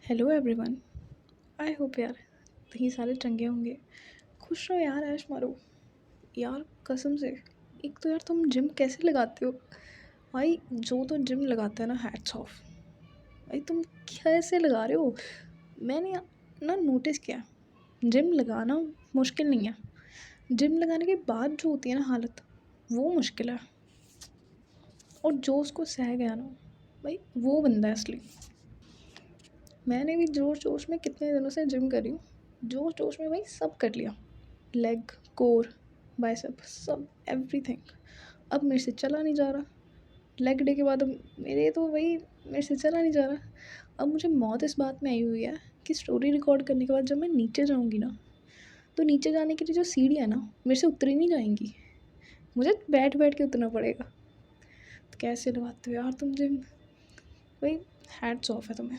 Hello everyone. I hope यार कहीं सारे चंगे होंगे। खुश रहो यार, ऐश मारो यार, कसम से। एक तो यार तुम जिम कैसे लगाते हो भाई? जो तो जिम लगाता है ना, हैट्स ऑफ भाई। तुम कैसे लगा रहे हो? मैंने ना नोटिस किया, जिम लगाना मुश्किल नहीं है, जिम लगाने के बाद जो होती है ना हालत, वो मुश्किल है। और जो उसको सह गया ना भाई, वो बंदा है असली। मैंने भी जोश जोश में कितने दिनों से जिम कर रही हूँ, जोश जोश में भाई सब कर लिया, लेग, कोर, बाइसेप, सब एवरीथिंग। अब मेरे से चला नहीं जा रहा। लेग डे के बाद अब मेरे तो वही, मेरे से चला नहीं जा रहा। अब मुझे मौत इस बात में आई हुई है कि स्टोरी रिकॉर्ड करने के बाद जब मैं नीचे जाऊँगी ना, तो नीचे जाने की जो सीढ़ी है ना, मेरे से उतरी नहीं जाएंगी, मुझे बैठ बैठ के उतरना पड़ेगा। तो कैसे लगाते हो यार तुम जिम भाई? हैट्स ऑफ है तुम्हें।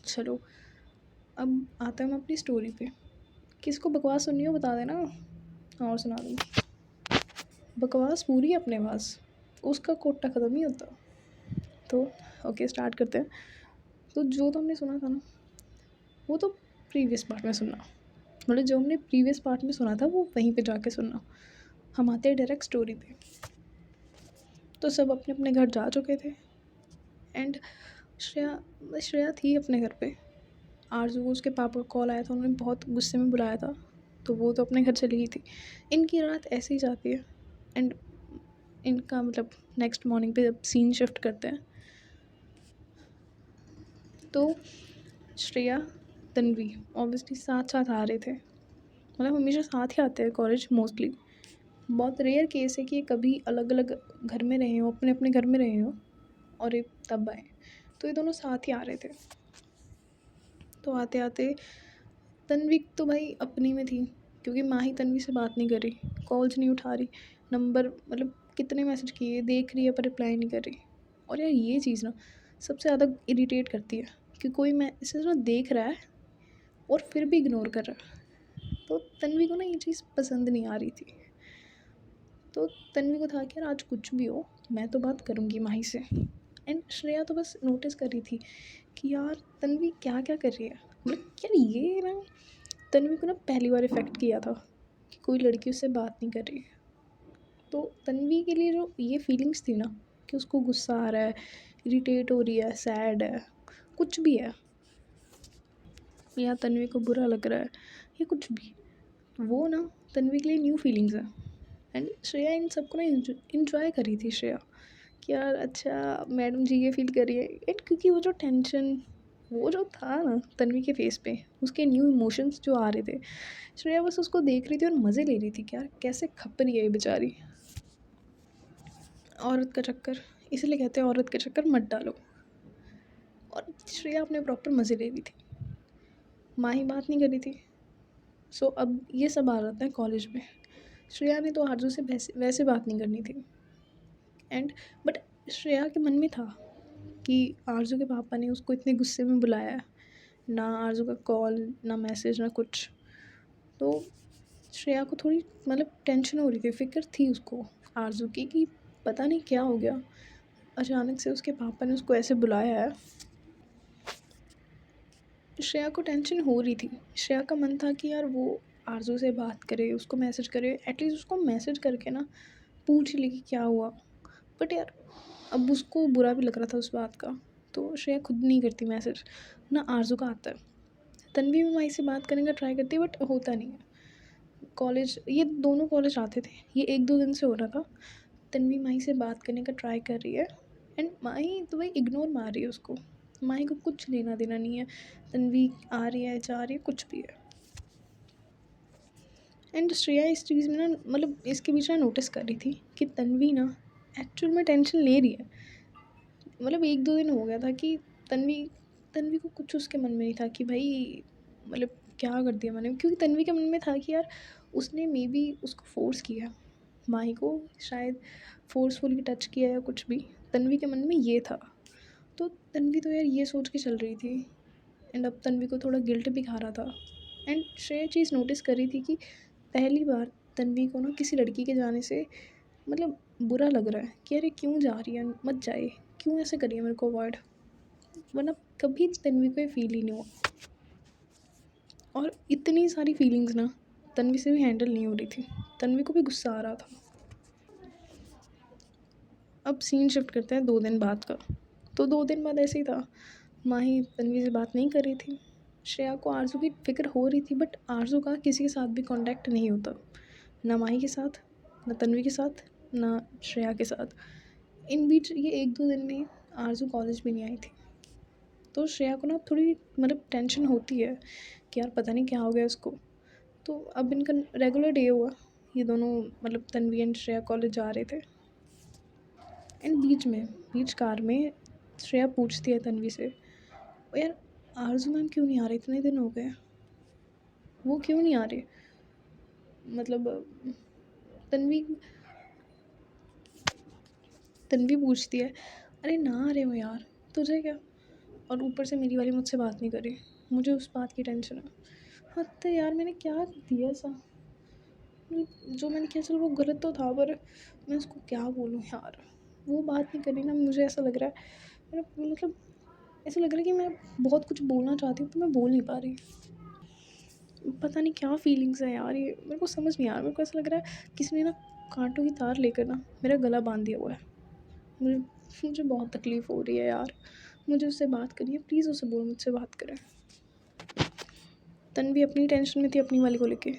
चलो, अब आता है मैं अपनी स्टोरी पे। किसको बकवास सुननी हो बता देना, और सुना दूँगी। बकवास पूरी है अपने पास, उसका कोट्टा ख़त्म नहीं होता। तो ओके, स्टार्ट करते हैं। तो जो तो हमने सुना था ना, वो तो प्रीवियस पार्ट में सुनना, मतलब जो हमने प्रीवियस पार्ट में सुना था वो वहीं पे जाके सुनना। हम आते हैं डायरेक्ट स्टोरी पे। तो सब अपने अपने घर जा चुके थे, एंड श्रेया थी अपने घर पे। आरजू को उसके पापा का कॉल आया था, उन्होंने बहुत गुस्से में बुलाया था, तो वो तो अपने घर चली गई थी। इनकी रात ऐसे ही जाती है, एंड इनका मतलब नेक्स्ट मॉर्निंग पे जब सीन शिफ्ट करते हैं, तो श्रेया, तन्वी ऑब्वियसली साथ साथ आ रहे थे। मतलब हमेशा साथ ही आते हैं कॉलेज मोस्टली। बहुत रेयर केस है कि ये कभी अलग अलग घर में रहे हो, अपने अपने घर में रहे हो और ये तब आए। तो ये दोनों साथ ही आ रहे थे। तो आते आते तन्वी तो भाई अपनी में थी, क्योंकि माँ ही तन्वी से बात नहीं कर रही, कॉल्स नहीं उठा रही, नंबर मतलब कितने मैसेज किए देख रही है पर रिप्लाई नहीं कर रही। और यार ये चीज़ ना सबसे ज़्यादा इरिटेट करती है कि कोई मैसेज ना देख रहा है और फिर भी इग्नोर कर रहा है। तो तन्वी को ना ये चीज़ पसंद नहीं आ रही थी। तो तन्वी को था कि यार आज कुछ भी हो, मैं तो बात करूँगी माही से। एंड श्रेया तो बस नोटिस कर रही थी कि यार तन्वी क्या क्या कर रही है। मतलब यार ये ना तन्वी को ना पहली बार इफ़ेक्ट किया था कि कोई लड़की उससे बात नहीं कर रही। तो तन्वी के लिए जो ये फीलिंग्स थी ना, कि उसको गुस्सा आ रहा है, इरिटेट हो रही है, सैड है, कुछ भी है, या तन्वी को बुरा लग रहा है, या कुछ भी, वो ना तन्वी के लिए न्यू फीलिंग्स है। एंड श्रेया इन सबको ना इन्जॉय कर रही थी श्रेया, कि यार अच्छा मैडम जी ये फील कर रही है। एंड क्योंकि वो जो टेंशन, वो जो था ना तन्वी के फेस पे, उसके न्यू इमोशंस जो आ रहे थे, श्रेया बस उसको देख रही थी और मज़े ले रही थी कि यार कैसे खप रही है ये बेचारी। औरत का चक्कर, इसलिए कहते हैं औरत के चक्कर मत डालो। और श्रेया अपने प्रॉपर मज़े ले रही थी, माँ ही बात नहीं कर रही थी। सो अब ये सब आ जाता है कॉलेज में। श्रेया ने तो आरजू से वैसे वैसे बात नहीं करनी थी। एंड बट श्रेया के मन में था कि आरजू के पापा ने उसको इतने गुस्से में बुलाया है, ना आरजू का कॉल, ना मैसेज, ना कुछ। तो श्रेया को थोड़ी मतलब टेंशन हो रही थी, फ़िक्र थी उसको आरजू की, कि पता नहीं क्या हो गया, अचानक से उसके पापा ने उसको ऐसे बुलाया है। श्रेया को टेंशन हो रही थी। श्रेया का मन था कि यार वो आरजू से बात करे, उसको मैसेज करे, एटलीस्ट उसको मैसेज करके ना पूछ ले कि क्या हुआ। बट यार अब उसको बुरा भी लग रहा था उस बात का, तो श्रेया खुद नहीं करती मैसेज, ना आरजू का आता है। तन्वी भी माई से बात करने का ट्राई करती है, बट होता नहीं है। कॉलेज, ये दोनों कॉलेज आते थे, ये एक दो दिन से हो रहा था। तन्वी माही से बात करने का ट्राई कर रही है, एंड माही तो भाई इग्नोर मार रही है उसको। माही को कुछ लेना देना नहीं है, तन्वी आ रही है जा रही है कुछ भी है। एंड श्रेया इस चीज़ में ना मतलब इसके बीच ना नोटिस कर रही थी कि तन्वी ना एक्चुअल में टेंशन ले रही है। मतलब एक दो दिन हो गया था कि तन्वी तन्वी को कुछ उसके मन में नहीं था कि भाई मतलब क्या कर दिया मैंने, क्योंकि तन्वी के मन में था कि यार उसने मे बी उसको फोर्स किया, माही को शायद फोर्सफुली टच किया या कुछ भी, तन्वी के मन में ये था। तो तन्वी तो यार ये सोच के चल रही थी। एंड अब तन्वी को थोड़ा गिल्ट भी खा रहा था। एंड श्रेया चीज़ नोटिस कर रही थी कि पहली बार तन्वी को ना किसी लड़की के जाने से मतलब बुरा लग रहा है कि अरे क्यों जा रही है, मत जाए, क्यों ऐसे करिए मेरे को अवॉइड, वरना कभी तन्वी को ये फ़ील ही नहीं हुआ। और इतनी सारी फीलिंग्स ना तन्वी से भी हैंडल नहीं हो रही थी। तन्वी को भी गुस्सा आ रहा था। अब सीन शिफ्ट करते हैं 2 दिन बाद का। तो 2 दिन बाद ऐसे ही था, माही तन्वी से बात नहीं कर रही थी। श्रेया को आरज़ू की फ़िक्र हो रही थी, बट आरज़ू का किसी के साथ भी कॉन्टैक्ट नहीं होता। ना माही के साथ, ना तन्वी के साथ, ना श्रेया के साथ। इन बीच ये 1-2 दिन में आरज़ू कॉलेज भी नहीं आई थी। तो श्रेया को ना थोड़ी मतलब टेंशन होती है कि यार पता नहीं क्या हो गया उसको। तो अब इनका रेगुलर डे हुआ, ये दोनों मतलब तन्वी एंड श्रेया कॉलेज जा रहे थे। एंड बीच कार में श्रेया पूछती है तन्वी से, "ओ यार, आरज़ू मैम क्यों नहीं आ रहे? इतने दिन हो गए, वो क्यों नहीं आ रहे?" मतलब तन्वी तन्वी पूछती है, "अरे ना आ रहे हो यार, तुझे क्या? और ऊपर से मेरी वाली मुझसे बात नहीं कर रही, मुझे उस बात की टेंशन है।" हाँ, तो यार मैंने क्या कर दिया ऐसा? जो मैंने किया चलो वो गलत तो था, पर मैं उसको क्या बोलूँ यार? वो बात नहीं कर रही ना, मुझे ऐसा लग रहा है मेरा मतलब ऐसा लग रहा है कि मैं बहुत कुछ बोलना चाहती हूँ, पर मैं बोल नहीं पा रही। पता नहीं क्या फीलिंग्स है यार ये, मेरे को समझ नहीं आ रहा। मेरे को ऐसा लग रहा है किसी ने ना काँटों की तार लेकर ना मेरा गला बाँध दिया हुआ है। मुझे मुझे बहुत तकलीफ़ हो रही है यार। मुझे उससे बात करनी है, प्लीज़ उसे बोल मुझसे बात करे। तन्वी अपनी टेंशन में थी अपनी वाली को लेके।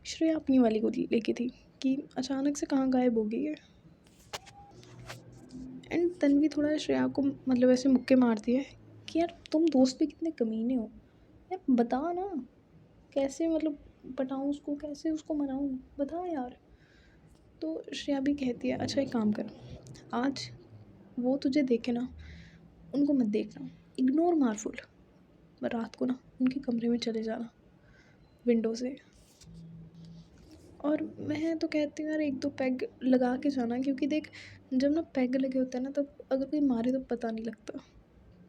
श्रेया अपनी वाली को लेके थी कि अचानक से कहाँ गायब हो गई है। एंड तन्वी थोड़ा श्रेया को मतलब ऐसे मुक्के मारती है कि यार तुम दोस्त भी कितने कमीने हो। यार बता ना, कैसे मतलब पटाऊँ उसको, कैसे उसको मनाऊँ? बता यार। तो श्रेया भी कहती है, अच्छा एक काम कर, आज वो तुझे देखे ना, उनको मत देखना, इग्नोर मार फुल। रात को ना उनके कमरे में चले जाना विंडो से। और मैं तो कहती हूँ यार 1-2 पैग लगा के जाना, क्योंकि देख जब ना पैग लगे होते हैं ना, तब अगर कोई मारे तो पता नहीं लगता।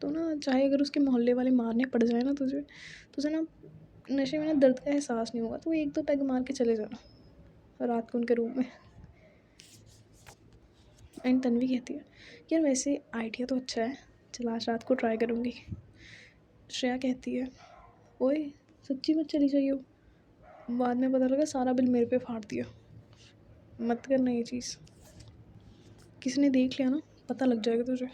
तो ना चाहे अगर उसके मोहल्ले वाले मारने पड़ जाए ना तुझे ना नशे में ना दर्द का एहसास नहीं होगा। तो 1-2 पैग मार के चले जाना रात को उनके रूम में। एंड तन्वी कहती है, यार वैसे आइडिया तो अच्छा है, चल आज रात को ट्राई करूँगी। श्रेया कहती है, ओए सच्ची मत चली जाइयो, बाद में पता लगा सारा बिल मेरे पे फाड़ दिया। मत करना ये चीज़, किसी ने देख लिया ना पता लग जाएगा तुझे।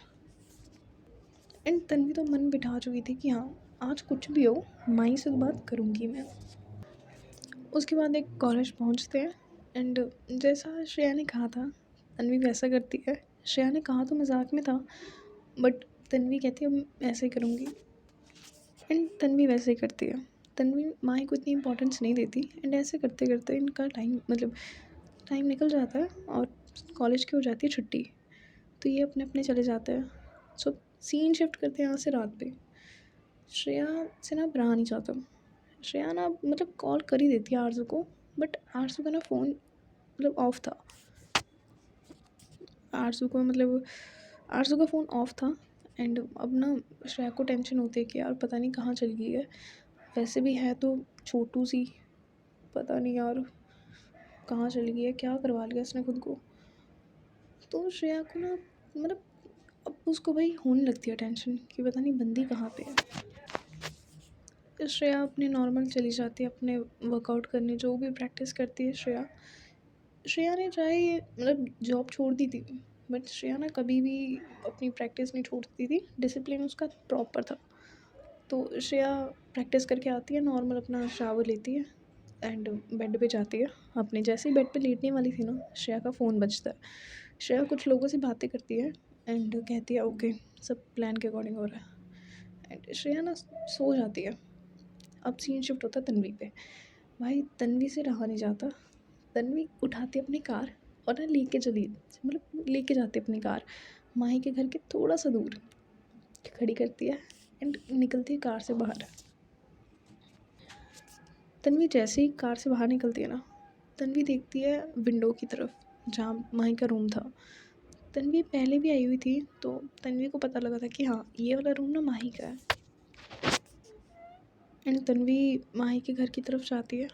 एंड तन्वी तो मन बिठा चुकी थी कि हाँ आज कुछ भी हो माही से तो बात करूँगी मैं। उसके बाद एक कॉलेज पहुँचते हैं। एंड जैसा श्रेया ने कहा था तन्वी वैसा करती है। श्रेया ने कहा तो मजाक में था, बट तन्वी कहती है अब ऐसे ही करूँगी। एंड तन्वी वैसे ही करती है। तन्वी माही को इतनी इंपॉर्टेंस नहीं देती। एंड ऐसे करते करते इनका टाइम निकल जाता है और कॉलेज की हो जाती है छुट्टी। तो ये अपने अपने चले जाते हैं। सो सीन शिफ्ट करते हैं यहाँ से रात पे। श्रेया से ना रहा नहीं जाता। श्रेया ना मतलब कॉल कर ही देती है आरज़ू को, बट आरज़ू का ना फ़ोन मतलब ऑफ था। आरज़ू का फ़ोन ऑफ था। एंड अब ना श्रेया को टेंशन होती है कि यार पता नहीं कहाँ चली गई है। वैसे भी है तो छोटू सी, पता नहीं यार कहाँ चली गई है, क्या करवा लिया इसने खुद को। तो श्रेया को ना मतलब अब उसको भाई होने लगती है टेंशन कि पता नहीं बंदी कहाँ पे है। तो श्रेया अपने नॉर्मल चली जाती है अपने वर्कआउट करने, जो भी प्रैक्टिस करती है श्रेया। श्रेया ने चाहे ये मतलब जॉब छोड़ दी थी, बट श्रेया ना कभी भी अपनी प्रैक्टिस नहीं छोड़ती थी। डिसिप्लिन उसका प्रॉपर था। तो श्रेया प्रैक्टिस करके आती है, नॉर्मल अपना शावर लेती है एंड बेड पे जाती है। अपने जैसे ही बेड पे लेटने वाली थी ना, श्रेया का फ़ोन बजता है। श्रेया कुछ लोगों से बातें करती है एंड कहती है ओके सब प्लान के अकॉर्डिंग हो रहा है। एंड श्रेया ना सो जाती है। अब सीन शिफ्ट होता है तन्वी पे। भाई तन्वी से रहा नहीं जाता। तन्वी उठाती है अपनी कार और ना लेके जाती है अपनी कार माही के घर के थोड़ा सा दूर खड़ी करती है एंड निकलती है कार से बाहर। तन्वी जैसे ही कार से बाहर निकलती है ना, तन्वी देखती है विंडो की तरफ जहाँ माही का रूम था। तन्वी पहले भी आई हुई थी, तो तन्वी को पता लगा था कि हाँ ये वाला रूम ना माही का है। एंड तन्वी माही के घर की तरफ जाती है।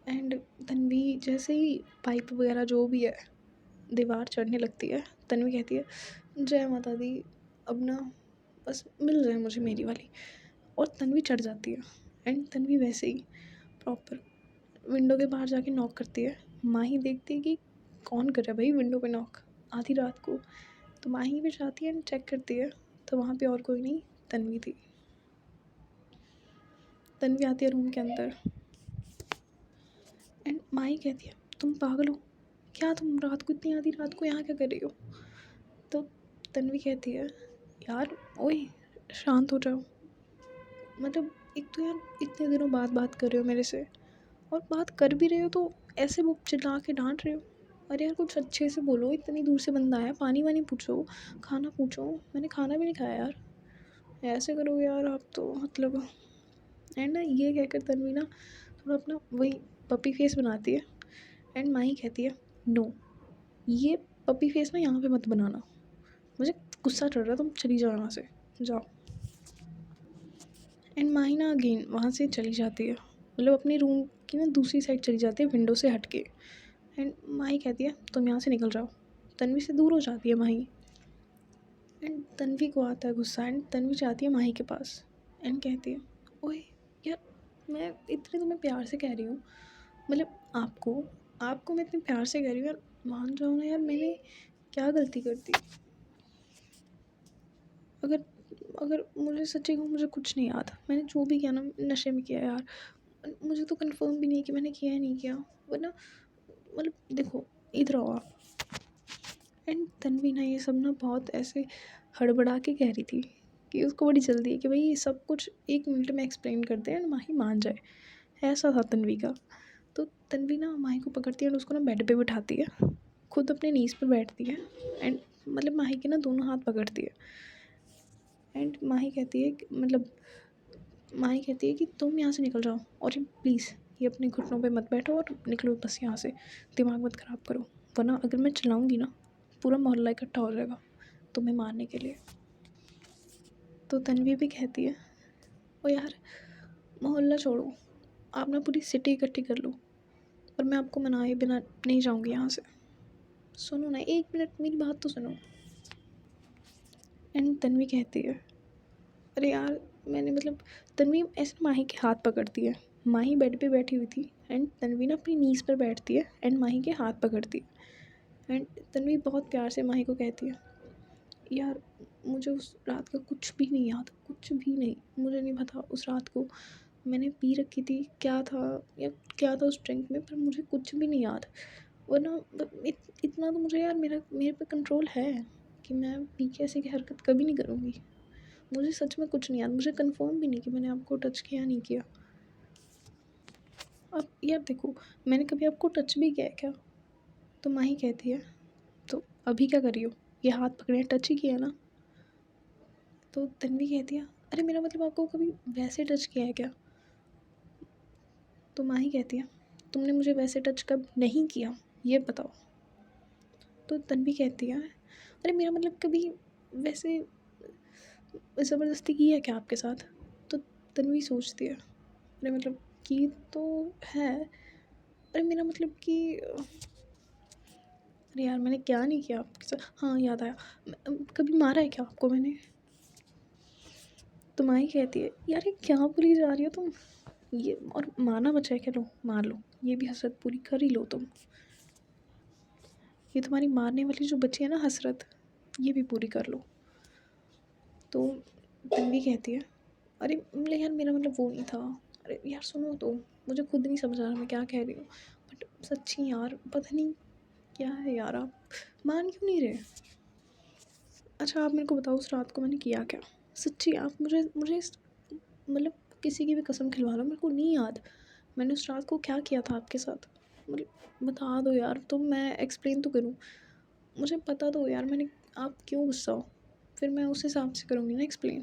एंड तन्वी जैसे ही पाइप वगैरह जो भी है दीवार चढ़ने लगती है, तन्वी कहती है जय माता दी, अब ना बस मिल जाए मुझे मेरी वाली। और तन्वी चढ़ जाती है। एंड तन्वी वैसे ही प्रॉपर विंडो के बाहर जाके नॉक करती है। माही देखती है कि कौन कर रहा है भाई विंडो पे नॉक आधी रात को। तो माही भी जाती है एंड चेक करती है, तो वहाँ पे और कोई नहीं, तन्वी थी। तन्वी आती है रूम के अंदर एंड माही कहती है तुम पागल हो क्या, तुम रात को इतनी आधी रात को यहाँ क्या कर रही हो। तो तन्वी कहती है यार ओए शांत हो जाओ, मतलब एक तो यार इतने दिनों बाद बात कर रहे हो मेरे से, और बात कर भी रहे हो तो ऐसे वो चिल्ला के डांट रहे हो। अरे यार कुछ अच्छे से बोलो, इतनी दूर से बंदा आया, पानी वानी पूछो, खाना पूछो, मैंने खाना भी नहीं खाया यार, ऐसे करोगे यार आप तो मतलब। एंड ना ये कहकर तन्वी ना थोड़ा अपना वही पपी फेस बनाती है। एंड माही कहती है नो, ये पपी फेस ना यहाँ पे मत बनाना, मुझे गुस्सा चढ़ रहा है, तुम चली जाओ यहाँ से, जाओ। एंड माही ना अगेन वहाँ से चली जाती है, मतलब अपने रूम की ना दूसरी साइड चली जाती है विंडो से हट के। एंड माही कहती है तुम यहाँ से निकल जाओ। तन्वी से दूर हो जाती है माही। एंड तन्वी को आता है गुस्सा एंड तन्वी जाती है माही के पास एंड कहती है ओए यार मैं इतने तुम्हें प्यार से कह रही हूँ, मतलब आपको आपको मैं इतने प्यार से कह रही हूँ यार, मान जाओ ना यार, मैंने क्या गलती कर दी। अगर अगर मुझे सच्ची कहूँ मुझे कुछ नहीं याद, मैंने जो भी किया ना नशे में किया यार, मुझे तो कंफर्म भी नहीं है कि मैंने किया है नहीं किया, वरना मतलब देखो इधर आओ आप। एंड तन्वी ना ये सब ना बहुत ऐसे हड़बड़ा के कह रही थी कि उसको बड़ी जल्दी है कि भाई ये सब कुछ 1 मिनट में एक्सप्लेन कर दे एंड माही मान जाए, ऐसा था तन्वी का। तो तन्वी ना माही को पकड़ती है और उसको ना बेड पे बिठाती है, खुद अपने नीज पे बैठती है एंड मतलब माही के ना दोनों हाथ पकड़ती है। एंड माही कहती है मतलब माही कहती है कि तुम यहाँ से निकल जाओ, और प्लीज़ ये अपने घुटनों पे मत बैठो और निकलो बस यहाँ से, दिमाग मत ख़राब करो, वरना अगर मैं चिल्लाऊंगी ना पूरा मोहल्ला इकट्ठा हो जाएगा तुम्हें मारने के लिए। तो तन्वी भी कहती है ओ यार मोहल्ला छोड़ो, आप ना पूरी सिटी इकट्ठी कर लो, और मैं आपको मनाए बिना नहीं जाऊँगी यहाँ से। सुनो ना 1 मिनट मेरी बात तो सुनो। एंड तन्वी कहती है अरे यार मैंने मतलब, तन्वी ऐसे माही के हाथ पकड़ती है, माही बेड पे बैठी हुई थी एंड तन्वी ना अपनी नीज़ पर बैठती है एंड माही के हाथ पकड़ती है। एंड तन्वी बहुत प्यार से माही को कहती है यार मुझे उस रात का कुछ भी नहीं याद, कुछ भी नहीं, मुझे नहीं पता उस रात को मैंने पी रखी थी क्या था या क्या था उस ड्रिंक में, पर मुझे कुछ भी नहीं याद। वरना इतना तो मुझे यार मेरे पे कंट्रोल है कि मैं पी के ऐसी की हरकत कभी नहीं करूँगी। मुझे सच में कुछ नहीं याद, मुझे कंफर्म भी नहीं कि मैंने आपको टच किया नहीं किया। अब यार देखो मैंने कभी आपको टच भी किया है क्या। तो माही कहती है तो अभी क्या करी हो, ये हाथ पकड़े टच ही किया ना। तो तन्वी कहती है अरे मेरा मतलब आपको कभी वैसे टच किया है क्या। तो माही कहती है तुमने मुझे वैसे टच कब नहीं किया ये बताओ। तो तन्वी कहती है अरे मेरा मतलब कभी वैसे ज़बरदस्ती की है क्या आपके साथ। तो तन्वी सोचती है अरे मतलब की तो है, अरे मेरा मतलब कि अरे यार मैंने क्या नहीं किया आपके साथ, हाँ याद आया, कभी मारा है क्या आपको मैंने। तो माही कहती है यार ये क्या बोली जा रही हो तुम, ये और मारना बचा है क्या, लो मार लो, ये भी हसरत पूरी कर ही लो तुम, ये तुम्हारी मारने वाली जो बची है ना हसरत, ये भी पूरी कर लो। तो तन्वी कहती है अरे मतलब यार मेरा मतलब वो नहीं था, अरे यार सुनो तो, मुझे खुद नहीं समझ आ रहा मैं क्या कह रही हूँ, बट सच्ची यार पता नहीं क्या है यार, आप मान क्यों नहीं रहे। अच्छा आप मेरे को बताओ उस रात को मैंने किया क्या, सच्ची आप मुझे मुझे मतलब किसी की भी कसम खिलवा लो, मेरे को नहीं याद मैंने उस रात को क्या किया था आपके साथ, मतलब बता दो यार, तो मैं एक्सप्लेन तो करूँ, मुझे पता दो यार मैंने, आप क्यों गुस्सा हो, फिर मैं उस हिसाब से करूँगी ना एक्सप्लेन।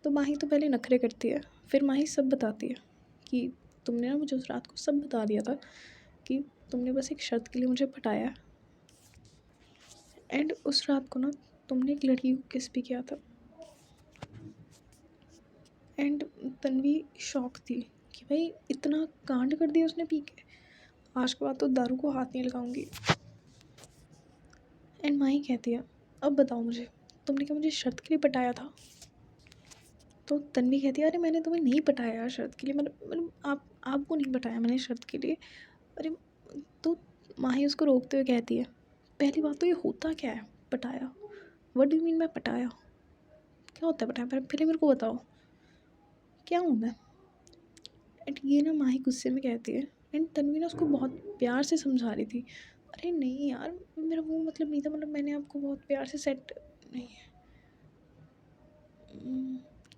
तो माही तो पहले नखरे करती है, फिर माही सब बताती है कि तुमने ना मुझे उस रात को सब बता दिया था, कि तुमने बस एक शर्त के लिए मुझे पटाया, एंड उस रात को ना तुमने एक लड़की को किस भी किया था। एंड तन्वी शॉक थी कि भाई इतना कांड कर दिया उसने पी के, आज के बाद तो दारू को हाथ नहीं लगाऊंगी। एंड माही कहती है अब बताओ मुझे तुमने क्या मुझे शर्त के लिए पटाया था? तो तन्वी कहती है, अरे मैंने तुम्हें नहीं पटाया यार शर्त के लिए, मतलब आपको नहीं पटाया मैंने शर्त के लिए। अरे तो माही उसको रोकते हुए कहती है, पहली बात तो ये होता क्या है पटाया? What do you mean by पटाया? क्या होता है पटाया? पहले मेरे को बताओ, क्या हूँ मैं? एंड ये ना माही गुस्से में कहती है। एंड तन्वी ना उसको बहुत प्यार से समझा रही थी, अरे नहीं यार, मेरा वो मतलब नहीं था, मतलब मैंने आपको बहुत प्यार से सेट नहीं,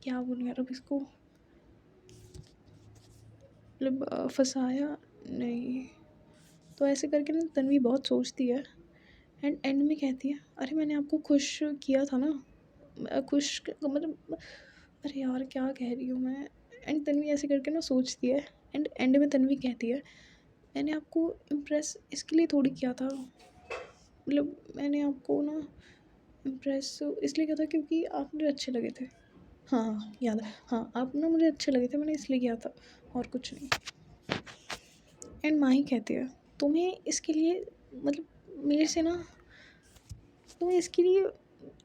क्या बोलूँ यार अब इसको, मतलब फंसाया नहीं। तो ऐसे करके ना तन्वी बहुत सोचती है। एंड एंड में कहती है, अरे मैंने आपको खुश किया था ना, खुश मतलब, अरे यार क्या कह रही हूँ मैं। एंड तन्वी ऐसे करके ना सोचती है। एंड एंड में तन्वी कहती है, मैंने आपको इम्प्रेस इसके लिए थोड़ी किया था, मतलब मैंने आपको ना इम्प्रेस इसलिए किया था क्योंकि आप मुझे अच्छे लगे थे। हाँ हाँ याद है, हाँ आप ना मुझे अच्छे लगे थे, मैंने इसलिए किया था और कुछ नहीं। एंड माही कहती है, तुम्हें इसके लिए मतलब मेरे से ना, तुम्हें इसके लिए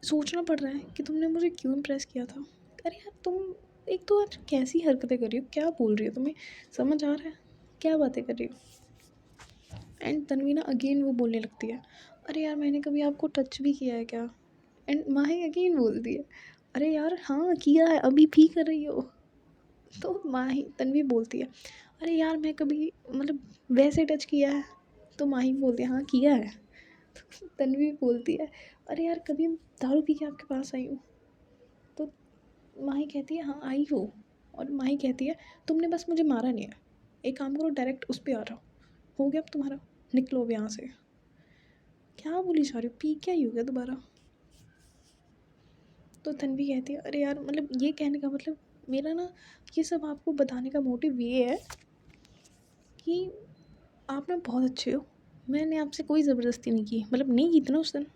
सोचना पड़ रहा है कि तुमने मुझे क्यों इम्प्रेस किया था। अरे यार तुम एक तो आज कैसी हरकतें कर रही हो, क्या बोल रही हो, तुम्हें समझ आ रहा है क्या बातें कर रही हो? एंड तन्वी ना अगेन वो बोलने लगती है, अरे यार मैंने कभी आपको टच भी किया है क्या? एंड माही अगेन बोलती है, अरे यार हाँ किया है, अभी भी कर रही हो। तो माही तन्वी बोलती है, अरे यार मैं कभी मतलब वैसे टच किया है? तो माही बोलती है, हाँ किया है। तो तन्वी बोलती है, अरे यार कभी दारू पी के आपके पास आई हूँ? तो माही कहती है, हाँ आई हो। और माही कहती है, तुमने बस मुझे मारा नहीं है, एक काम करो डायरेक्ट उस पर आ रहा हो गया अब तुम्हारा, निकलो अब यहाँ से। क्या बोली जा रही हो, पी क्या ही हो गया दोबारा? तो तन्वी कहती है, अरे यार मतलब ये कहने का मतलब मेरा ना, ये सब आपको बताने का मोटिव ये है कि आप ना बहुत अच्छे हो, मैंने आपसे कोई ज़बरदस्ती नहीं की, मतलब नहीं की थी ना उस दिन?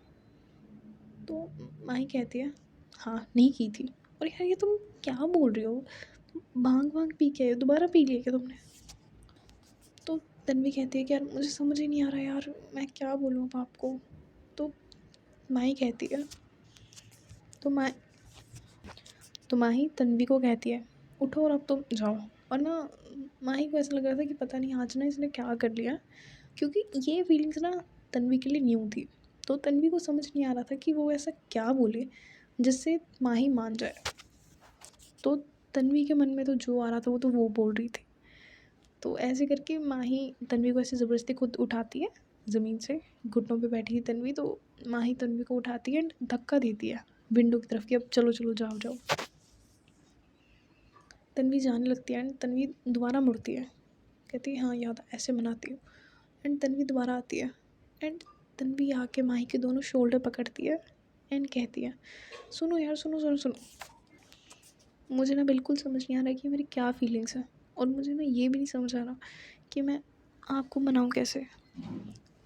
तो माही कहती है, हाँ नहीं की थी। और यार ये तुम क्या बोल रही हो, तुम भांग भांग पी के आए हो, दोबारा पी लिया क्या तुमने? तो तन्वी कहती है कि यार मुझे समझ ही नहीं आ रहा यार, मैं क्या बोलूँ अब आपको। तो माही कहती है, तो माही तन्वी को कहती है, उठो और अब तुम जाओ। और ना माही को ऐसा लग रहा था कि पता नहीं आज ना इसने क्या कर लिया, क्योंकि ये फीलिंग्स ना तन्वी के लिए न्यू थी। तो तन्वी को समझ नहीं आ रहा था कि वो ऐसा क्या बोले जिससे माही मान जाए। तो तन्वी के मन में तो जो आ रहा था वो तो वो बोल रही थी। तो ऐसे करके माही तन्वी को ऐसे ज़बरदस्ती खुद उठाती है ज़मीन से, घुटनों पे बैठी थी तन्वी, तो माही तन्वी को उठाती है एंड धक्का देती है विंडो की तरफ कि अब चलो चलो जाओ जाओ। तन्वी जाने लगती है एंड तन्वी दोबारा मुड़ती है, कहती है हाँ याद ऐसे मनाती हूँ। एंड तन्वी दोबारा आती है। एंड तन्वी आके माही के दोनों शोल्डर पकड़ती है एंड कहती है, सुनो यार सुनो सुनो सुनो, मुझे ना बिल्कुल समझ नहीं आ रहा कि मेरी क्या फीलिंग्स हैं, और मुझे ना ये भी नहीं समझ आ रहा कि मैं आपको मनाऊँ कैसे।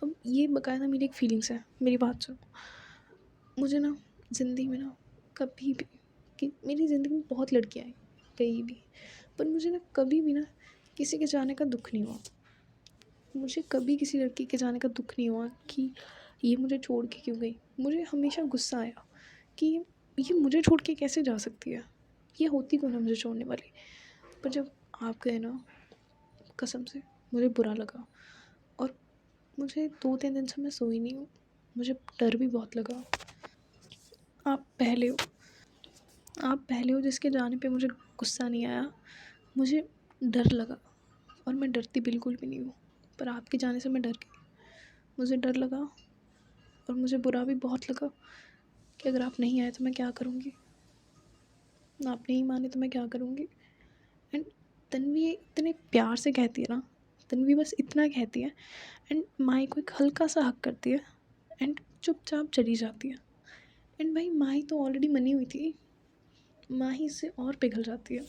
अब ये बकायदा मेरी एक फीलिंग्स है, मेरी बात सुनो। मुझे ना ज़िंदगी में ना कभी भी, कि मेरी ज़िंदगी में बहुत लड़कियाँ हैं कहीं भी, पर मुझे ना कभी भी ना किसी के जाने का दुख नहीं हुआ। मुझे कभी किसी लड़की के जाने का दुख नहीं हुआ कि ये मुझे छोड़ के क्यों गई। मुझे हमेशा गुस्सा आया कि ये मुझे छोड़ के कैसे जा सकती है, ये होती कौन है मुझे छोड़ने वाली। पर जब आप गए ना, कसम से मुझे बुरा लगा, और मुझे 2-3 दिन से मैं सोई नहीं हूँ। मुझे डर भी बहुत लगा। आप पहले हो, जिसके जाने पे मुझे गुस्सा नहीं आया, मुझे डर लगा, और मैं डरती बिल्कुल भी नहीं हूँ, पर आपके जाने से मैं डर गई। मुझे डर लगा और मुझे बुरा भी बहुत लगा कि अगर आप नहीं आए तो मैं क्या करूँगी, आप नहीं माने तो मैं क्या करूँगी। एंड तन्वी इतने प्यार से कहती है ना, तन्वी बस इतना कहती है एंड माही को एक हल्का सा हक करती है एंड चुपचाप चली जाती है। एंड भाई माही तो ऑलरेडी मनी हुई थी, माही से और पिघल जाती है।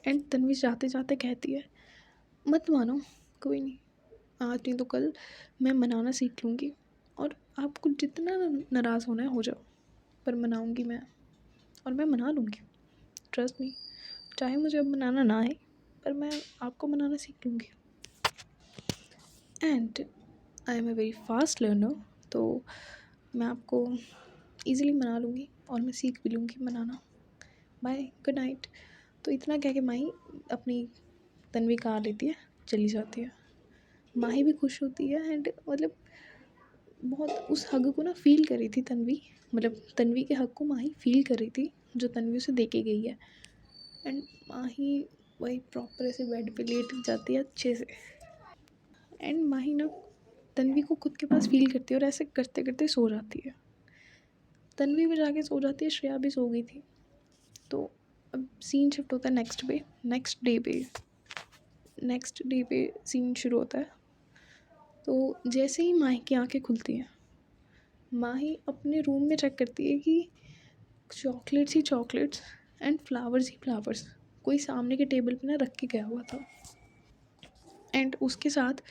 एंड तन्वी जाते जाते कहती है, मत मानो, कोई नहीं, आज नहीं तो कल मैं मनाना सीख लूँगी, और आपको जितना नाराज़ होना है हो जाओ, पर मनाऊँगी मैं, और मैं मना लूँगी, ट्रस्ट मी। चाहे मुझे अब मनाना ना आए, पर मैं आपको मनाना सीख लूँगी। And I am a very fast learner, तो मैं आपको ईज़िली मना लूँगी और मैं सीख भी लूँगी मनाना। Bye, good night. तो इतना कह के माही अपनी तन्वी कार लेती है, चली जाती है। माही भी खुश होती है एंड मतलब बहुत उस हग को ना फ़ील कर रही थी तन्वी, मतलब तन्वी के हग को माही फ़ील कर रही थी जो तन्वी उसे दे के गई है। एंड माही वही प्रॉपर ऐसे बेड पे लेट जाती है अच्छे से। एंड माही ना तन्वी को खुद के पास फ़ील करती है और ऐसे करते करते सो जाती है। तन्वी भी जाके सो जाती है, श्रेया भी सो गई थी। तो अब सीन शिफ्ट होता है नेक्स्ट डे पे सीन शुरू होता है। तो जैसे ही माही की आंखें खुलती हैं, माही अपने रूम में चेक करती है कि chocolates he chocolates and flowers he flowers कोई सामने के टेबल पे ना रख के गया हुआ था। एंड उसके साथ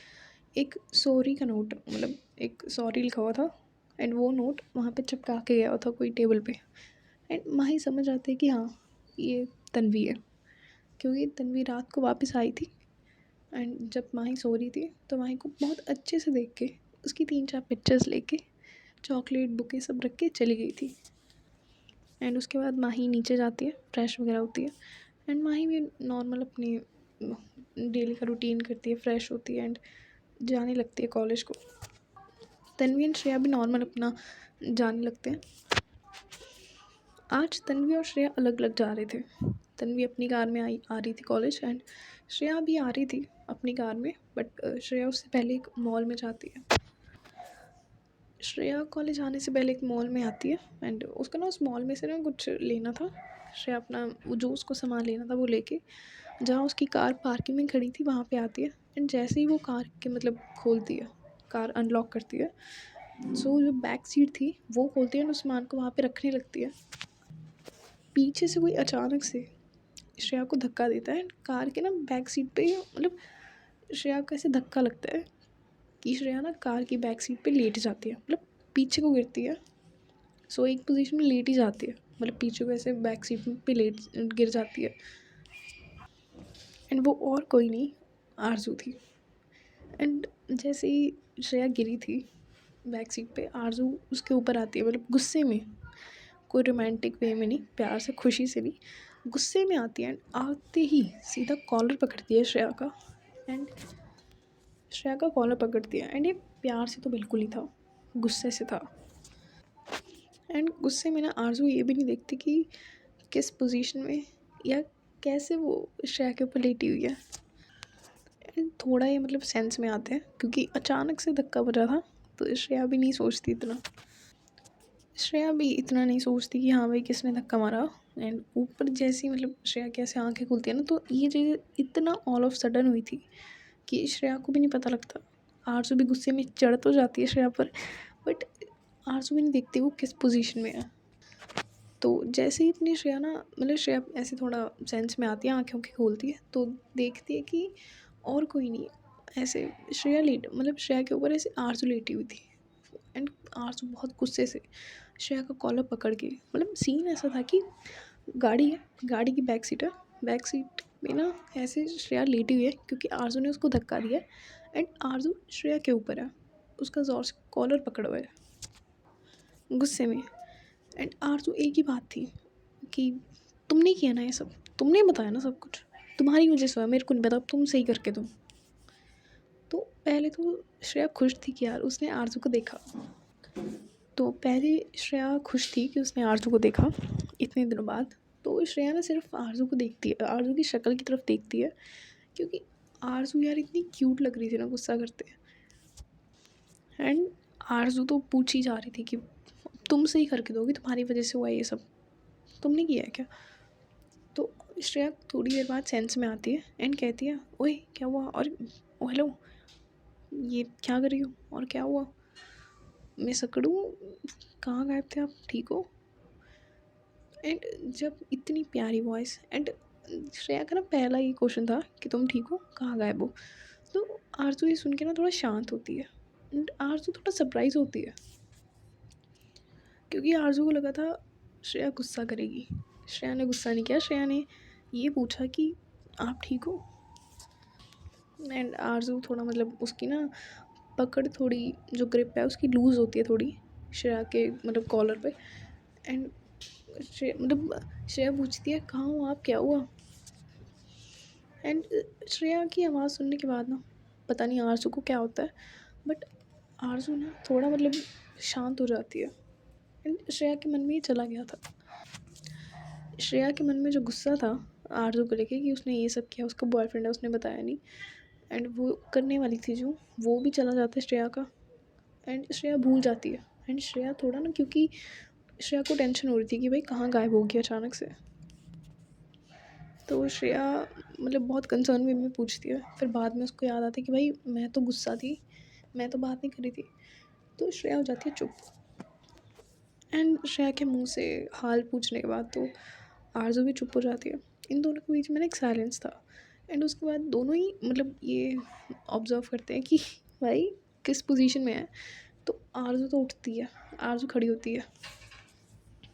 एक सॉरी का नोट, मतलब एक सॉरी लिखा हुआ था एंड वो नोट वहाँ पे चिपका के गया हुआ था कोई टेबल पे। एंड माही समझ आती है कि हाँ, ये तन्वी है, क्योंकि तन्वी रात को वापस आई थी। एंड जब माही सो रही थी तो माही को बहुत अच्छे से देख के उसकी 3-4 पिक्चर्स लेके चॉकलेट बुके सब रख के चली गई थी। एंड उसके बाद माही नीचे जाती है, फ्रेश वगैरह होती है एंड माही भी नॉर्मल अपनी डेली का रूटीन करती है, फ्रेश होती है एंड जाने लगती है कॉलेज को। तन्वी एंड श्रेया भी नॉर्मल अपना जाने लगते हैं। आज तन्वी और श्रेया अलग अलग जा रहे थे। तन्वी अपनी कार में आ रही थी कॉलेज एंड श्रेया भी आ रही थी अपनी कार में, बट श्रेया उससे पहले एक मॉल में जाती है। श्रेया कॉलेज आने से पहले एक मॉल में आती है एंड उसको ना उस मॉल में से ना कुछ लेना था। श्रेया अपना वो जो उसको सामान लेना था वो लेके जहाँ उसकी कार पार्किंग में खड़ी थी वहाँ पे आती है। एंड जैसे ही वो कार के मतलब खोलती है, कार अनलॉक करती है, सो जो बैक सीट थी वो खोलती है एंड उस सामान को वहाँ पे रखने लगती है। पीछे से कोई अचानक से श्रेया को धक्का देता है। कार के ना बैक सीट पे मतलब श्रेया को ऐसे धक्का लगता है कि श्रेया ना कार की बैक सीट पे लेट जाती है, मतलब पीछे को गिरती है। सो एक पोजीशन में लेट ही जाती है, मतलब पीछे को ऐसे बैक सीट पे लेट गिर जाती है। एंड वो और कोई नहीं, आरजू थी। एंड जैसे ही श्रेया गिरी थी बैक सीट पे, आरजू उसके ऊपर आती है, मतलब गुस्से में, कोई रोमांटिक वे में नहीं, प्यार से खुशी से नहीं, गुस्से में आती है। एंड आते ही सीधा कॉलर पकड़ती है श्रेया का एंड श्रेया का कॉलर पकड़ती है। एंड ये प्यार से तो बिल्कुल ही था, गुस्से से था। एंड गुस्से में ना आरजू ये भी नहीं देखती कि किस पोजीशन में या कैसे वो श्रेया के ऊपर लेटी हुई है। एंड थोड़ा ये मतलब सेंस में आते हैं क्योंकि अचानक से धक्का बजा था, तो श्रेया भी नहीं सोचती इतना। श्रेया भी इतना नहीं सोचती कि हाँ भाई किसने धक्का मारा। एंड ऊपर जैसी मतलब श्रेया कैसे आंखें खुलती है ना, तो ये चीज़ इतना ऑल ऑफ सडन हुई थी कि श्रेया को भी नहीं पता लगता। आरजू भी गुस्से में चढ़ तो जाती है श्रेया पर, बट आरजू भी नहीं देखती वो किस पोजीशन में है। तो जैसे ही अपनी श्रेया ना मतलब श्रेया ऐसे थोड़ा सेंस में आती है, आँखें खोलती है तो देखती है कि और कोई नहीं, ऐसे श्रेया लेट मतलब श्रेया के ऊपर ऐसे आरजू लेटी हुई थी। एंड आरजू बहुत गुस्से से श्रेया का कॉलर पकड़ के, मतलब सीन ऐसा था कि गाड़ी है, गाड़ी की बैक सीट है, बैक सीट में ना ऐसे श्रेया लेटी हुई है क्योंकि आरजू ने उसको धक्का दिया। एंड आरजू श्रेया के ऊपर है, उसका ज़ोर से कॉलर पकड़ा हुआ है गुस्से में। एंड आरजू एक ही बात थी कि तुमने किया ना ये सब, तुमने बताया ना सब कुछ, तुम्हारी वजह से हुआ, मेरे को नहीं पता, अब तुम सही करके दो। तो पहले तो श्रेया खुश थी कि यार उसने आरजू को देखा। तो पहले श्रेया खुश थी कि उसने आरजू को देखा इतने दिनों बाद। तो श्रेया ना सिर्फ आरजू को देखती है, आरजू की शक्ल की तरफ देखती है, क्योंकि आरजू यार इतनी क्यूट लग रही थी ना गुस्सा करते। एंड आरजू तो पूछी जा रही थी कि तुम सही करके दोगी, तुम्हारी वजह से हुआ ये सब, तुमने किया है क्या। तो श्रेया थोड़ी देर बाद सेंस में आती है एंड कहती है ओए क्या हुआ, और ओ हेलो, ये क्या कर रही हो और क्या हुआ, मैं सकड़ू, कहाँ गायब थे आप, ठीक हो। एंड जब इतनी प्यारी वॉइस, एंड श्रेया का ना पहला ये क्वेश्चन था कि तुम ठीक हो, कहाँ गायब हो। तो आरजू ये सुन के ना थोड़ा शांत होती है एंड आरजू थोड़ा सरप्राइज होती है क्योंकि आरजू को लगा था श्रेया गुस्सा करेगी। श्रेया ने गुस्सा नहीं किया, श्रेया ने ये पूछा कि आप ठीक हो। एंड आरजू थोड़ा मतलब उसकी ना पकड़ थोड़ी जो ग्रिप है उसकी लूज़ होती है थोड़ी श्रेया के मतलब कॉलर पे। एंड श्रेया पूछती है कहाँ हो आप, क्या हुआ? एंड श्रेया की आवाज़ सुनने के बाद ना, पता नहीं आरज़ू को क्या होता है, बट आरज़ू ना थोड़ा शांत हो जाती है। एंड श्रेया के मन में ये चला गया था, श्रेया के मन में जो गुस्सा था आरज़ू को लेके कि उसने ये सब किया, उसका बॉयफ्रेंड है, उसने बताया नहीं, एंड वो करने वाली थी जो, वो भी चला जाता है श्रेया का। एंड श्रेया भूल जाती है। एंड श्रेया थोड़ा ना, क्योंकि श्रेया को टेंशन हो रही थी कि भाई कहाँ गायब हो गया अचानक से, तो श्रेया बहुत कंसर्न वे में पूछती है। फिर बाद में उसको याद आता है कि भाई मैं तो गुस्सा थी, मैं तो बात नहीं करी थी। तो श्रेया हो जाती है चुप। एंड श्रेया के मुंह से हाल पूछने के बाद तो आरज़ू भी चुप हो जाती है। इन दोनों के बीच में ना एक साइलेंस था। एंड उसके बाद दोनों ही ये ऑब्ज़र्व करते हैं कि भाई किस पोजीशन में है। तो आरज़ू तो उठती है, आरज़ू खड़ी होती है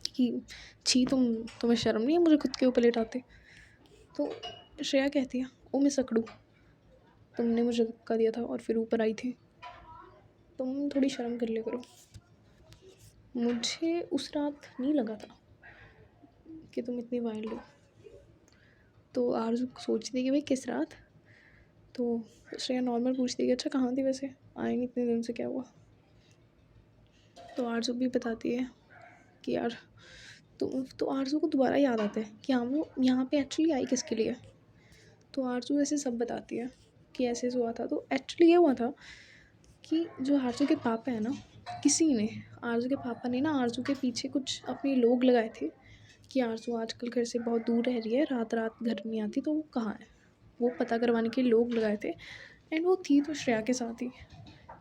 कि छी तुम्हें शर्म नहीं है मुझे खुद के ऊपर लेटाते? तो श्रेया कहती है ओ मैं सकड़ू, तुमने मुझे धक्का दिया था और फिर ऊपर आई थी, तुम थोड़ी शर्म कर लिया करो। मुझे उस रात नहीं लगा था कि तुम इतनी वाइल्ड हो। तो आरज़ू सोचती है कि भाई किस रात? तो श्रेया नॉर्मल पूछती है कि अच्छा कहाँ थी वैसे, आई नहीं इतने दिन से, क्या हुआ? तो आरज़ू भी बताती है कि यार तो आरज़ू को दोबारा याद आता है कि हाँ वो यहाँ पे एक्चुअली आई किसके लिए। तो आरज़ू ऐसे सब बताती है कि ऐसे ऐसे हुआ था। तो एक्चुअली ये हुआ था कि जो आरज़ू के पापा है ना, किसी ने, आरज़ू के पापा ने ना आरज़ू के पीछे कुछ अपने लोग लगाए थे कि आरज़ू आजकल घर से बहुत दूर रह रही है, रात रात घर नहीं आती, तो वो कहाँ है, वो पता करवाने के लिए लोग लगाए थे। एंड वो थी तो श्रेया के साथ ही।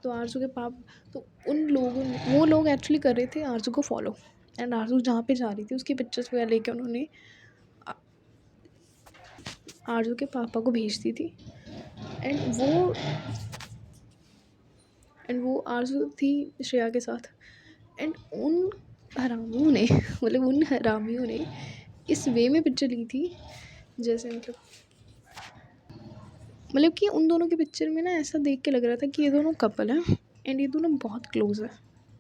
तो आरज़ू के पाप तो उन लोगों ने, वो लोग एक्चुअली कर रहे थे आरज़ू को फॉलो। एंड आरज़ू जहाँ पे जा रही थी उसकी पिक्चर्स वगैरह लेके उन्होंने आरज़ू के पापा को भेज दी थी। एंड वो आरज़ू थी श्रेया के साथ। एंड उन हरामियों ने उन हरामियों ने इस वे में पिक्चर ली थी जैसे कि उन दोनों की पिक्चर में ना ऐसा देख के लग रहा था कि ये दोनों कपल हैं एंड ये दोनों बहुत क्लोज है।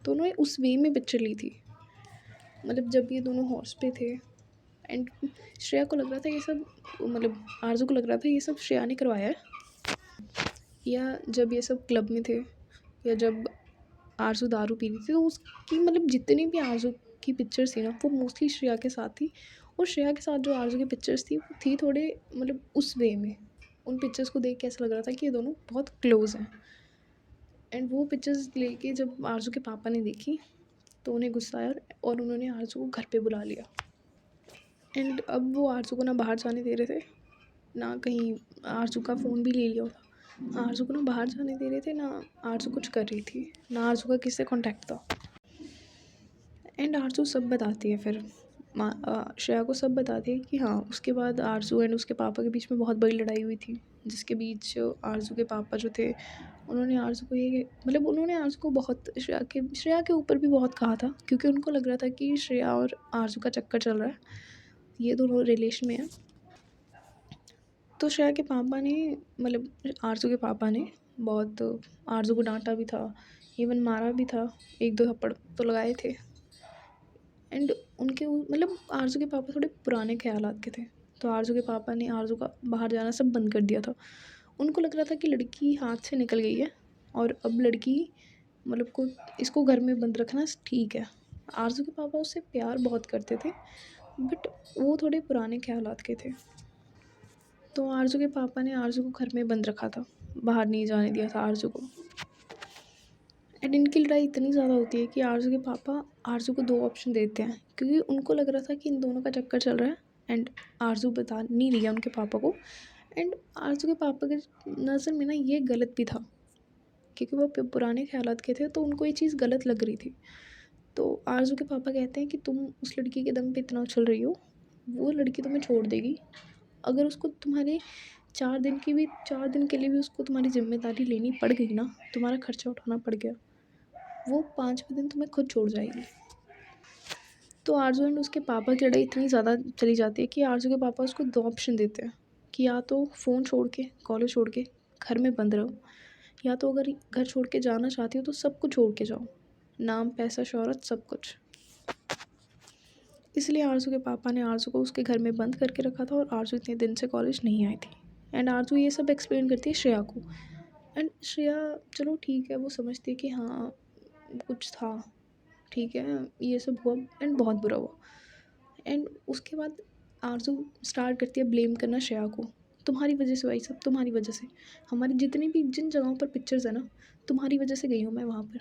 तो उन्होंने उस वे में पिक्चर ली थी, जब ये दोनों हॉर्स पे थे। एंड श्रेया को लग रहा था ये सब, आरज़ू को लग रहा था ये सब श्रेया ने करवाया है, या जब ये सब क्लब में थे, या जब आरज़ू दारू पी रही थी तो उसकी जितनी भी आरज़ू की पिक्चर्स थी ना वो मोस्टली श्रेया के साथ थी। और श्रेया के साथ जो आरज़ू की पिक्चर्स थी वो थी थोड़े उस वे में। उन पिक्चर्स को देख के ऐसा लग रहा था कि ये दोनों बहुत क्लोज हैं। एंड वो पिक्चर्स लेके जब आरज़ू के पापा ने देखी तो उन्हें गुस्सा आया और उन्होंने आरज़ू को घर पे बुला लिया। एंड अब वो आरज़ू को ना बाहर जाने दे रहे थे, ना कहीं, आरज़ू का फ़ोन भी ले लिया था। आरज़ू को ना बाहर जाने दे रहे थे, ना आरज़ू कुछ कर रही थी, ना आरज़ू का किसी से कॉन्टैक्ट था। एंड आरज़ू सब बताती है फिर श्रेया को सब बताती है कि हाँ उसके बाद आरज़ू एंड उसके पापा के बीच में बहुत बड़ी लड़ाई हुई थी, जिसके बीच आरज़ू के पापा जो थे उन्होंने आरज़ू को ये उन्होंने आरज़ू को बहुत श्रेया के ऊपर भी बहुत कहा था, क्योंकि उनको लग रहा था कि श्रेया और आरज़ू का चक्कर चल रहा है, ये दोनों रिलेशन में है। तो श्रेया के पापा ने आरज़ू के पापा ने बहुत आरज़ू को डांटा भी था, इवन मारा भी था, 1-2 थप्पड़ तो लगाए थे। एंड उनके आरज़ू के पापा थोड़े पुराने ख्यालात के थे। तो आरज़ू के पापा ने आरज़ू का बाहर जाना सब बंद कर दिया था। उनको लग रहा था कि लड़की हाथ से निकल गई है और अब लड़की को इसको घर में बंद रखना ठीक है। आरज़ू के पापा उससे प्यार बहुत करते थे, बट वो थोड़े पुराने ख्यालात के थे। तो आरज़ू के पापा ने आरज़ू को घर में बंद रखा था, बाहर नहीं जाने दिया था आरज़ू को। एंड इनकी लड़ाई इतनी ज़्यादा होती है कि आरज़ू के पापा आरज़ू को 2 ऑप्शन देते हैं, क्योंकि उनको लग रहा था कि इन दोनों का चक्कर चल रहा है एंड आरज़ू बता नहीं रही है उनके पापा को। एंड आरज़ू के पापा के नज़र में ना ये गलत भी था, क्योंकि वो पुराने ख्यालात के थे तो उनको ये चीज़ गलत लग रही थी। तो आरज़ू के पापा कहते हैं कि तुम उस लड़की के दम पे इतना उछल रही हो, वो लड़की तुम्हें छोड़ देगी। अगर उसको तुम्हारे 4 दिन के लिए भी उसको तुम्हारी ज़िम्मेदारी लेनी पड़ गई ना, तुम्हारा खर्चा उठाना पड़ गया, वो 5वें दिन तुम्हें खुद छोड़ जाएगी। तो आरज़ू एंड उसके पापा की लड़ाई इतनी ज़्यादा चली जाती है कि आरज़ू के पापा उसको 2 ऑप्शन देते हैं कि या तो फ़ोन छोड़ के, कॉलेज छोड़ के घर में बंद रहो, या तो अगर घर छोड़ के जाना चाहती हो तो सब कुछ छोड़ के जाओ, नाम, पैसा, शोहरत, सब कुछ। इसलिए आरज़ू के पापा ने आरज़ू को उसके घर में बंद करके रखा था और आरज़ू इतने दिन से कॉलेज नहीं आई थी। एंड आरज़ू ये सब एक्सप्लेन करती है श्रेया को। एंड श्रेया चलो ठीक है, वो समझती है कि हाँ, कुछ था, ठीक है, ये सब हुआ एंड बहुत बुरा हुआ। एंड उसके बाद आरज़ू स्टार्ट करती है ब्लेम करना श्रेया को। तुम्हारी वजह से भाई सब, तुम्हारी वजह से। हमारी जितनी भी जिन जगहों पर पिक्चर्स है ना, तुम्हारी वजह से गई हूँ मैं वहाँ पर।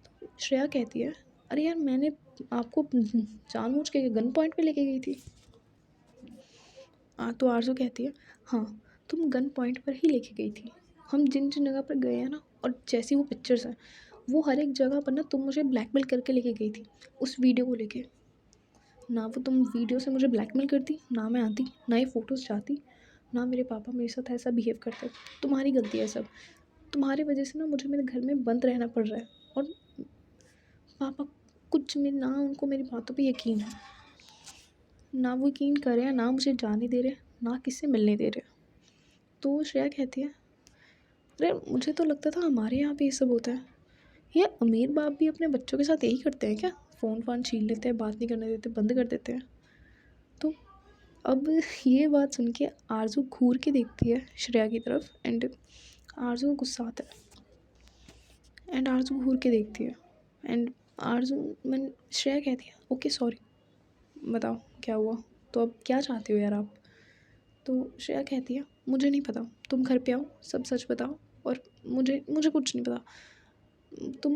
तो श्रेया कहती है, अरे यार मैंने आपको जानबूझ के गन पॉइंट पे लेके गई थी। तो आरज़ू कहती है, हाँ, तुम गन पॉइंट पर ही लेके गई थी। हम जिन जिन जगह पर गए हैं ना, और जैसी वो पिक्चर्स हैं, वो हर एक जगह पर ना तुम मुझे ब्लैकमेल करके लेके गई थी उस वीडियो को लेके। ना वो तुम वीडियो से मुझे ब्लैकमेल करती, ना मैं आती, ना ये फ़ोटोज़ जाती, ना मेरे पापा मेरे साथ ऐसा बिहेव करते। तुम्हारी गलती है सब। तुम्हारी वजह से ना मुझे मेरे घर में बंद रहना पड़ रहा है। और पापा कुछ में ना, उनको मेरी बातों पे यकीन है, ना वो यकीन कर रहे हैं, ना मुझे जाने दे रहे हैं, ना किससे मिलने दे रहे हैं। तो श्रेया कहती है, अरे मुझे तो लगता था हमारे यहाँ पे ये सब होता है। ये अमीर बाप भी अपने बच्चों के साथ यही करते हैं क्या? फ़ोन फ़ान छीन लेते हैं, बात नहीं करने देते, बंद कर देते हैं। तो अब ये बात सुन के आरज़ू घूर के देखती है श्रेया की तरफ। एंड आरज़ू को गुस्सा आता है। एंड आरज़ू घूर के देखती है। एंड आरज़ू मन श्रेया कहती है, ओके सॉरी, बताओ क्या हुआ? तो अब क्या चाहते हो यार आप? तो श्रेया कहती है, मुझे नहीं पता, तुम घर पे आओ, सब सच बताओ। और मुझे मुझे कुछ नहीं पता। तुम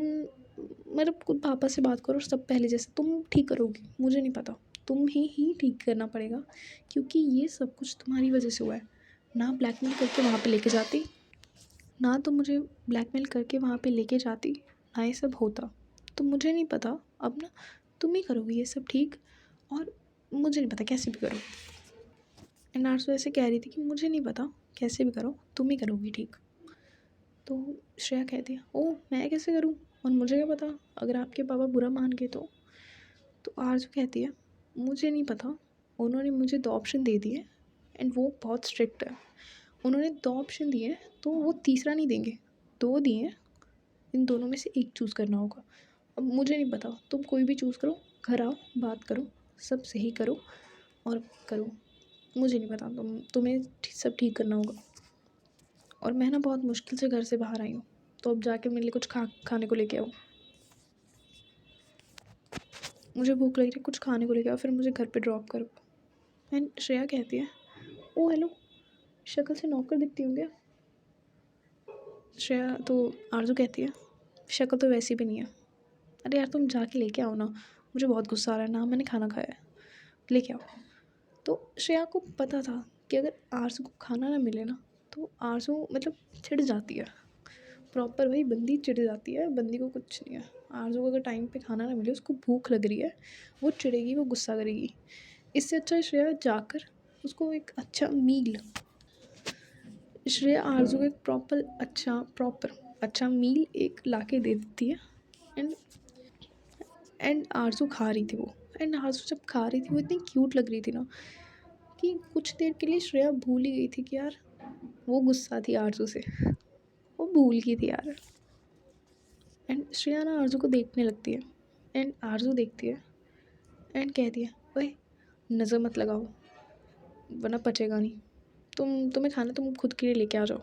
मतलब खुद पापा से बात करो, सब पहले जैसे तुम ठीक करोगी, मुझे नहीं पता। तुम ही ठीक करना पड़ेगा, क्योंकि ये सब कुछ तुम्हारी वजह से हुआ है। ना ब्लैकमेल करके वहाँ पे लेके जाती, ना तो मुझे ब्लैकमेल करके वहाँ पे लेके जाती, ना ये सब होता। तो मुझे नहीं पता, अब ना तुम ही करोगी ये सब ठीक। और मुझे नहीं पता, कैसे भी करो। एंड आरज़ू ऐसे कह रही थी कि मुझे नहीं पता, कैसे भी करो, तुम ही करोगी ठीक। तो श्रेया कहती है, ओह मैं कैसे करूँ, और मुझे क्या पता अगर आपके पापा बुरा मान गए तो आरज़ू कहती है, मुझे नहीं पता, उन्होंने मुझे 2 ऑप्शन दे दिए। एंड वो बहुत स्ट्रिक्ट है। उन्होंने 2 ऑप्शन दिए तो वो तीसरा नहीं देंगे, 2 दिए हैं, इन दोनों में से एक चूज़ करना होगा। अब मुझे नहीं पता, तुम कोई भी चूज़ करो, घर आओ, बात करो, सब सही करो और करो। मुझे नहीं पता, तुम्हें सब ठीक करना होगा। और मैं ना बहुत मुश्किल से घर से बाहर आई हूँ, तो अब जाके मेरे लिए कुछ खाने को लेके आओ। मुझे भूख लग रही है, कुछ खाने को लेके आओ, फिर मुझे घर पे ड्रॉप करो। एंड श्रेया कहती है, ओ हेलो, शक्ल से नौकर दिखती हूँ क्या? श्रेया तो आरज़ू कहती है, शक्ल तो वैसी भी नहीं है। अरे यार तुम जाके लेके आओ ना, मुझे बहुत गुस्सा आ रहा है ना, मैंने खाना खाया है, लेके आओ। तो श्रेया को पता था कि अगर आरज़ू को खाना ना मिले ना, तो आरज़ू मतलब चिढ़ जाती है। प्रॉपर वही बंदी चिढ़ जाती है, बंदी को कुछ नहीं है। आरज़ू को अगर टाइम पे खाना ना मिले, उसको भूख लग रही है, वो चिढ़ेगी, वो गुस्सा करेगी। इससे अच्छा श्रेया जाकर उसको एक अच्छा मील, श्रेया आरज़ू को एक प्रॉपर अच्छा मील एक लाके दे देती है। एंड एंड आरज़ू खा रही थी वो। एंड आरज़ू जब खा रही थी, वो इतनी क्यूट लग रही थी ना, कि कुछ देर के लिए श्रेया भूल ही गई थी कि यार वो गुस्सा थी आरज़ू से, वो भूल गई थी यार। एंड श्रेया ना आरज़ू को देखने लगती है। एंड आरज़ू देखती है एंड कहती है, ओए नज़र मत लगाओ, वरना पचेगा नहीं। तुम्हें खाना, तुम खुद के लिए लेके आ जाओ।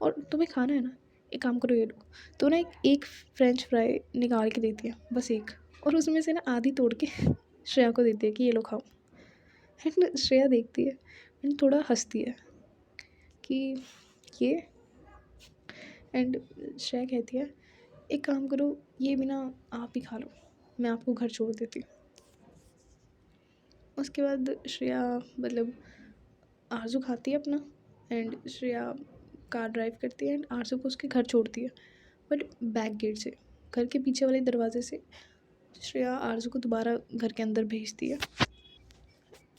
और तुम्हें खाना है ना, एक काम करो, ये लो। तो ना एक फ्रेंच फ्राई निकाल के देती है, बस एक। और उसमें से ना आधी तोड़ के श्रेया को देती है कि ये लो खाओ। एंड श्रेया देखती है एंड थोड़ा हंसती है कि ये। एंड श्रेया कहती है, एक काम करो, ये भी ना आप ही खा लो, मैं आपको घर छोड़ देती हूँ। उसके बाद श्रेया मतलब आरज़ू खाती है अपना। एंड श्रेया कार ड्राइव करती है एंड आरज़ू को उसके घर छोड़ती है, बट बैक गेट से, घर के पीछे वाले दरवाजे से श्रेया आरज़ू को दोबारा घर के अंदर भेजती है।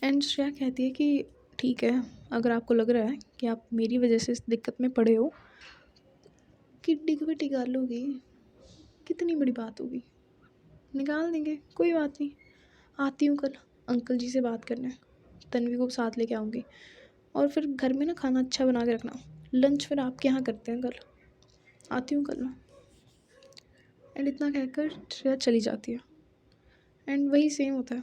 एंड श्रेया कहती है कि ठीक है, अगर आपको लग रहा है कि आप मेरी वजह से इस दिक्कत में पड़े हो, किड्डी को भी निकाल लोगी, कितनी बड़ी बात होगी, निकाल देंगे, कोई बात नहीं। आती हूँ कल अंकल जी से बात करने, तन्वी को साथ लेके आऊँगी। और फिर घर में ना खाना अच्छा बना के रखना, लंच फिर आपके यहाँ करते हैं कल, आती हूँ कल मैं। एंड इतना कहकर श्रेया चली जाती है। एंड वही सेम होता है,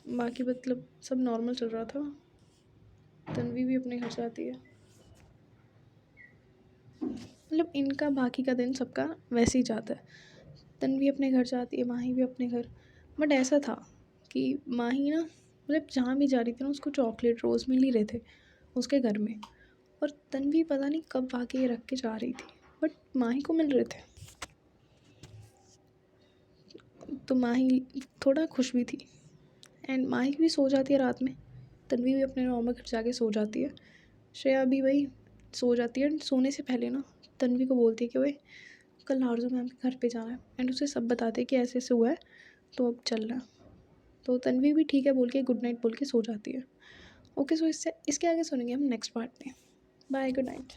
बाकी मतलब सब नॉर्मल चल रहा था। तन्वी भी अपने घर जाती है। मतलब इनका बाकी का दिन सबका वैसे ही जाता है। तन्वी अपने घर जाती है, माही भी अपने घर। बट ऐसा था कि माही ना मतलब जहाँ भी जा रही थी ना उसको चॉकलेट रोज़ मिल ही रहे थे उसके घर में। और तन्वी पता नहीं कब आके ये रख के जा रही थी, बट माही को मिल रहे थे। तो माही थोड़ा खुश भी थी। एंड माही भी सो जाती है रात में। तन्वी भी अपने नॉर्मल घर जाके सो जाती है। श्रेया भी वही सो जाती है। एंड सोने से पहले ना तन्वी को बोलती है कि भाई कल आरजू मैम के घर पे जाना है। एंड उसे सब बताते हैं कि ऐसे ऐसे हुआ है, तो अब चलना। तो तन्वी भी ठीक है बोल के गुड नाइट बोल के सो जाती है। ओके, सो इससे इसके आगे सुनेंगे हम नेक्स्ट पार्ट में। Bye, good night.